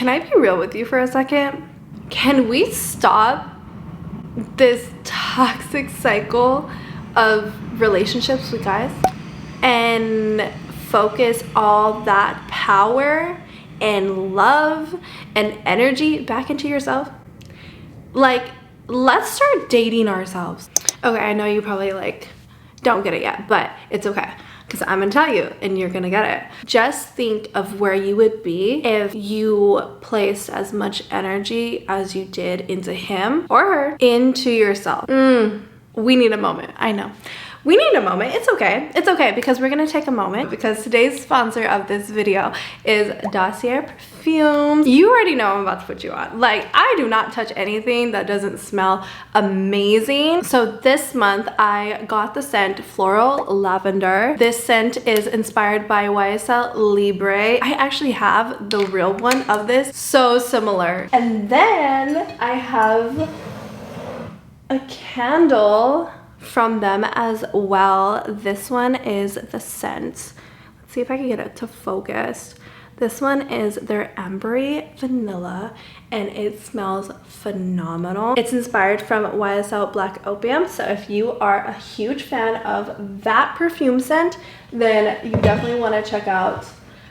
can I be real with you for a second? Can we stop this toxic cycle of relationships with guys and focus all that power and love and energy back into yourself? Like, let's start dating ourselves. Okay, I know you probably like don't get it yet, but it's okay, because I'm gonna tell you and you're gonna get it. Just think of where you would be if you placed as much energy as you did into him or her into yourself. We need a moment. I know. We need a moment. It's okay. It's okay, because we're gonna take a moment, because today's sponsor of this video is Dossier perfume. You already know I'm about to put you on. Like, I do not touch anything that doesn't smell amazing. So this month I got the scent Floral Lavender. This scent is inspired by YSL Libre. I actually have the real one of this. So similar. And then I have a candle from them as well. This one is the scent. Let's see if I can get it to focus. This one is their Ambery Vanilla, and it smells phenomenal. It's inspired from YSL Black Opium, so if you are a huge fan of that perfume scent, then you definitely want to check out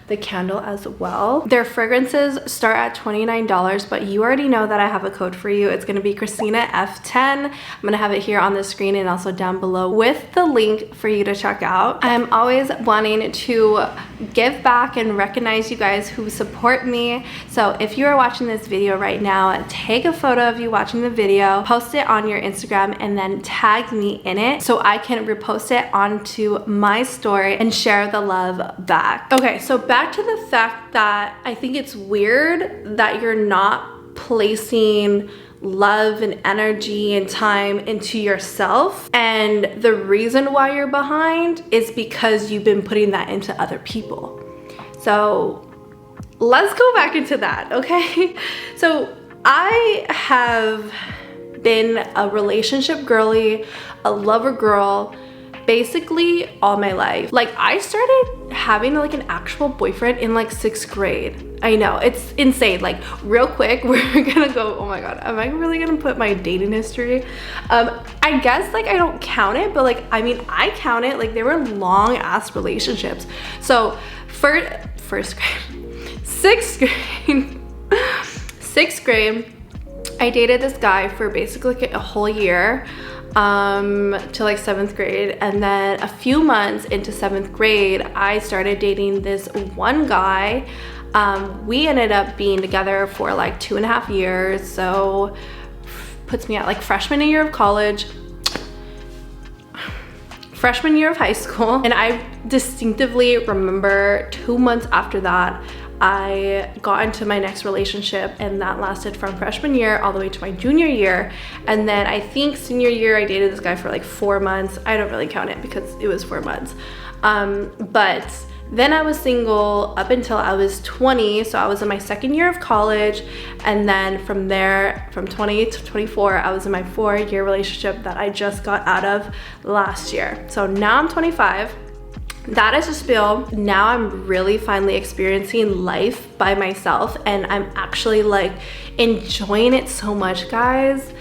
the candle as well. Their fragrances start at $29, but you already know that I have a code for you. It's gonna be Christina F10. I'm gonna have it here on the screen and also down below with the link for you to check out. I'm always wanting to give back and recognize you guys who support me. So if you are watching this video right now, take a photo of you watching the video, post it on your Instagram, and then tag me in it so I can repost it onto my story and share the love back. Okay, so back to the fact that I think it's weird that you're not placing love and energy and time into yourself, and the reason why you're behind is because you've been putting that into other people. So let's go back into that, okay? So I have been a relationship girly, a lover girl, basically all my life. Like, I started having like an actual boyfriend in like 6th grade. I know, it's insane. Like, real quick, we're gonna go, oh my god, am I really gonna put my dating history? I guess like I don't count it, but like, I mean, I count it. Like, they were long ass relationships. So for first grade, 6th grade, I dated this guy for basically like a whole year, to like 7th grade, and then a few months into 7th grade I started dating this one guy. We ended up being together for like 2.5 years, so puts me at like freshman year of college, freshman year of high school. And I distinctively remember 2 months after that I got into my next relationship, and that lasted from freshman year all the way to my junior year. And then I think senior year I dated this guy for like 4 months. I don't really count it because it was 4 months. But then I was single up until I was 20, so I was in my 2nd year of college. And then from there, from 20 to 24, I was in my 4-year relationship that I just got out of last year. So now I'm 25. That is a spill. Now I'm really finally experiencing life by myself, and I'm actually like enjoying it so much, guys.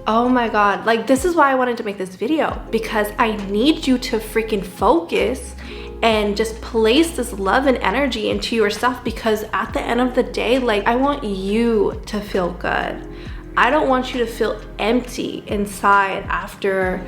Oh my god, like, this is why I wanted to make this video, because I need you to freaking focus and just place this love and energy into yourself, because at the end of the day, like, I want you to feel good. I don't want you to feel empty inside after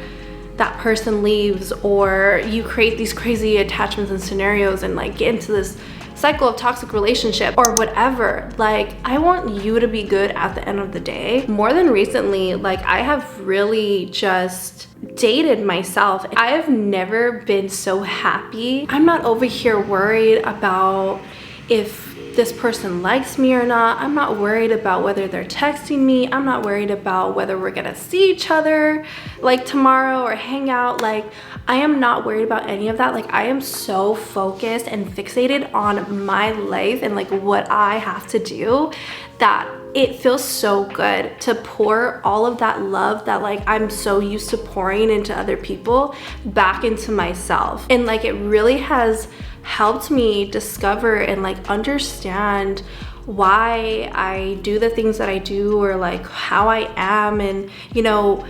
that person leaves, or you create these crazy attachments and scenarios and like get into this cycle of toxic relationship or whatever. Like, I want you to be good at the end of the day. More than recently, like, I have really just dated myself. I have never been so happy. I'm not over here worried about if this person likes me or not. I'm not worried about whether they're texting me. I'm not worried about whether we're gonna see each other like tomorrow or hang out. Like, I am not worried about any of that. Like, I am so focused and fixated on my life and like what I have to do, that it feels so good to pour all of that love that like I'm so used to pouring into other people back into myself. And like, it really has helped me discover and like understand why I do the things that I do, or like how I am. And you know,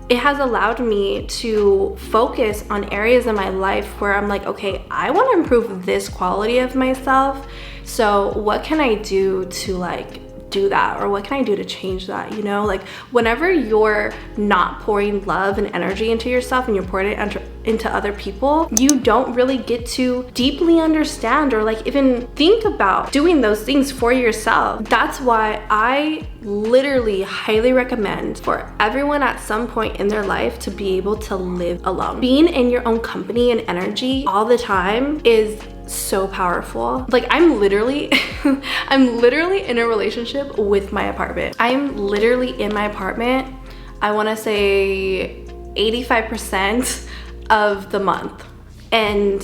it has allowed me to focus on areas in my life where I'm like, okay, I want to improve this quality of myself. So what can I do to like do that, or what can I do to change that? You know, like whenever you're not pouring love and energy into yourself and you're pouring it into other people, you don't really get to deeply understand or like even think about doing those things for yourself. That's why I literally highly recommend for everyone at some point in their life to be able to live alone. Being in your own company and energy all the time is so powerful. Like I'm literally in a relationship with my apartment. I'm literally in my apartment, I want to say 85% of the month. And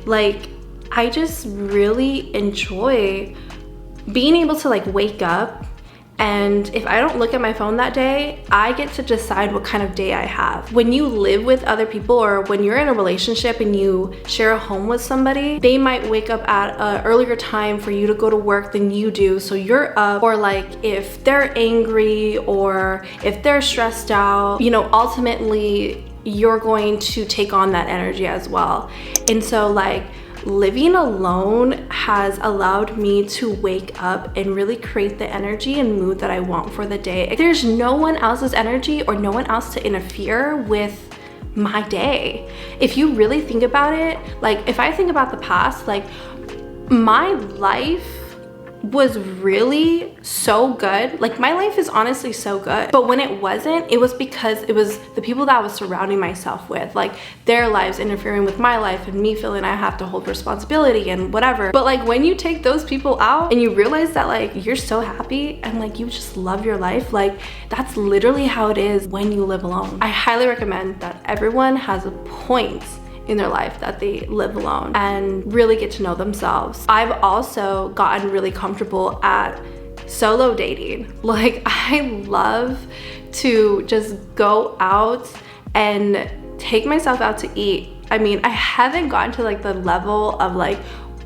like I just really enjoy being able to like wake up, and if I don't look at my phone that day, I get to decide what kind of day I have. When you live with other people, or when you're in a relationship and you share a home with somebody, they might wake up at an earlier time for you to go to work than you do, so you're up. Or like if they're angry or if they're stressed out, you know, ultimately you're going to take on that energy as well. And so like living alone has allowed me to wake up and really create the energy and mood that I want for the day. There's no one else's energy or no one else to interfere with my day. If you really think about it, like if I think about the past, like my life was really so good. Like my life is honestly so good, but when it wasn't, it was because it was the people that I was surrounding myself with, like their lives interfering with my life and me feeling I have to hold responsibility and whatever. But like when you take those people out and you realize that like you're so happy and like you just love your life, like that's literally how it is when you live alone. I highly recommend that everyone has a point in their life that they live alone and really get to know themselves. I've also gotten really comfortable at solo dating. Like I love to just go out and take myself out to eat. I mean, I haven't gotten to like the level of like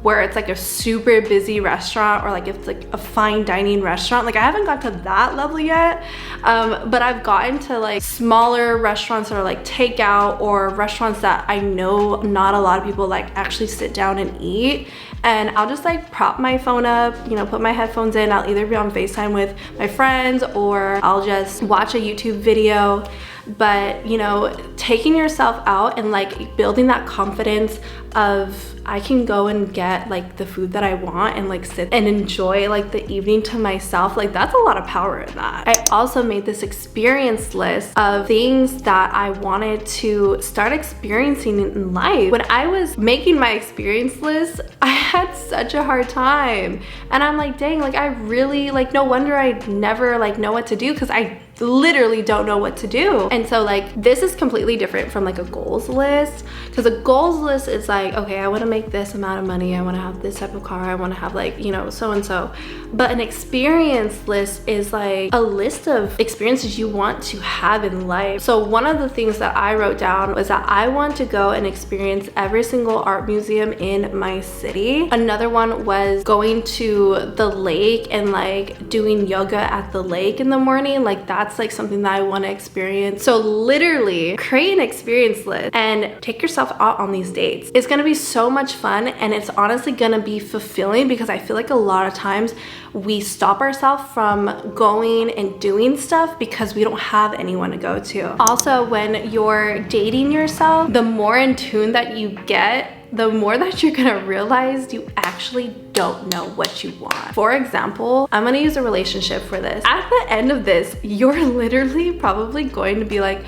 where it's like a super busy restaurant, or like if it's like a fine dining restaurant. Like I haven't got to that level yet, but I've gotten to like smaller restaurants that are like takeout, or restaurants that I know not a lot of people like actually sit down and eat. And I'll just like prop my phone up, you know, put my headphones in. I'll either be on FaceTime with my friends or I'll just watch a YouTube video. But you know, taking yourself out and like building that confidence of I can go and get like the food that I want and like sit and enjoy like the evening to myself, like that's a lot of power in that. I also made this experience list of things that I wanted to start experiencing in life. When I was making my experience list, I had such a hard time, and I'm like, dang, like I really like, no wonder I never like know what to do, because I literally don't know what to do. And so like this is completely different from like a goals list, because a goals list is like, okay, I want to make this amount of money, I want to have this type of car, I want to have like, you know, so and so. But an experience list is like a list of experiences you want to have in life. So one of the things that I wrote down was that I want to go and experience every single art museum in my city. Another one was going to the lake and like doing yoga at the lake in the morning. Like that's like something that I want to experience. So literally create an experience list and take yourself out on these dates. It's gonna be so much fun, and it's honestly gonna be fulfilling, because I feel like a lot of times we stop ourselves from going and doing stuff because we don't have anyone to go to. Also, when you're dating yourself, the more in tune that you get, the more that you're gonna realize you actually don't know what you want. For example, I'm gonna use a relationship for this. At the end of this, you're literally probably going to be like,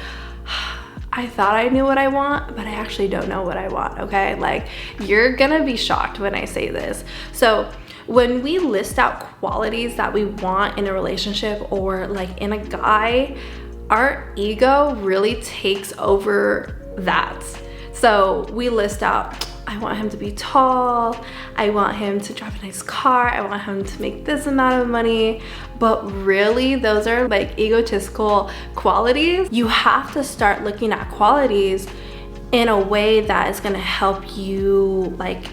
I thought I knew what I want, but I actually don't know what I want, okay? Like, you're gonna be shocked when I say this. So when we list out qualities that we want in a relationship or like in a guy, our ego really takes over that. So we list out, I want him to be tall, I want him to drive a nice car, I want him to make this amount of money. But really, those are like egotistical qualities. You have to start looking at qualities in a way that is gonna help you like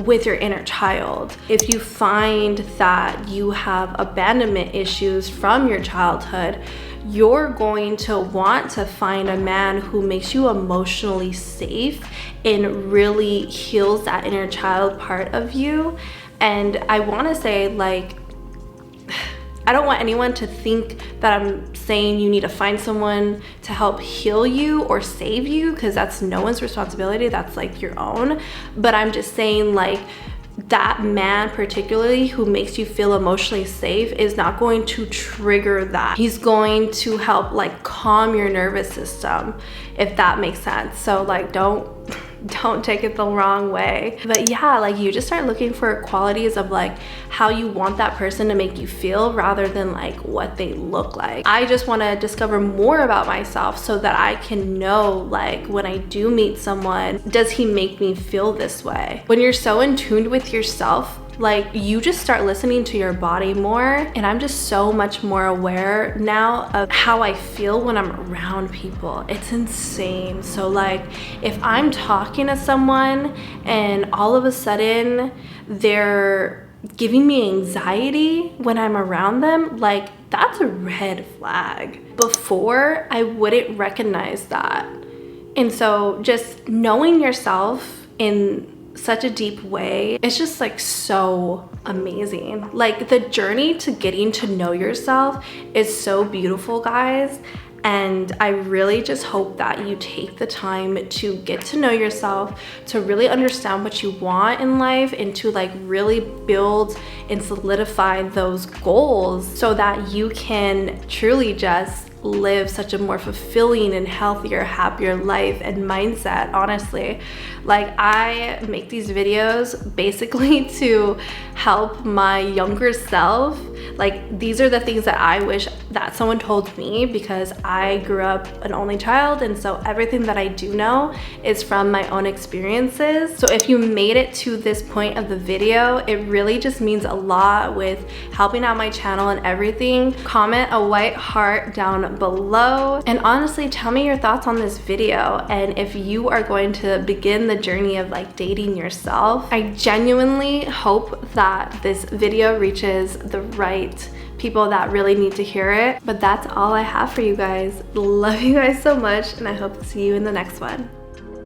with your inner child. If you find that you have abandonment issues from your childhood, you're going to want to find a man who makes you emotionally safe and really heals that inner child part of you. And I want to say, like, I don't want anyone to think that I'm saying you need to find someone to help heal you or save you, because that's no one's responsibility. That's like your own. But I'm just saying, like, that man particularly who makes you feel emotionally safe is not going to trigger that. He's going to help like calm your nervous system, if that makes sense. So like, don't take it the wrong way. But yeah, like, you just start looking for qualities of like how you want that person to make you feel rather than like what they look like. I just want to discover more about myself so that I can know, like, when I do meet someone, does he make me feel this way? When you're so in tune with yourself, like, you just start listening to your body more. And I'm just so much more aware now of how I feel when I'm around people. It's insane. So like, if I'm talking to someone and all of a sudden they're giving me anxiety when I'm around them, like, that's a red flag. Before, I wouldn't recognize that. And so just knowing yourself in such a deep way, it's just like so amazing. Like, the journey to getting to know yourself is so beautiful, guys. And I really just hope that you take the time to get to know yourself, to really understand what you want in life, and to like really build and solidify those goals so that you can truly just live such a more fulfilling and healthier, happier life and mindset. Honestly, like, I make these videos basically to help my younger self. Like, these are the things that I wish that someone told me, because I grew up an only child, and so everything that I do know is from my own experiences. So if you made it to this point of the video, it really just means a lot with helping out my channel and everything. Comment a white heart down below, and honestly tell me your thoughts on this video, and if you are going to begin the journey of like dating yourself. I genuinely hope that this video reaches the right people that really need to hear it. But that's all I have for you guys. Love you guys so much, and I hope to see you in the next one.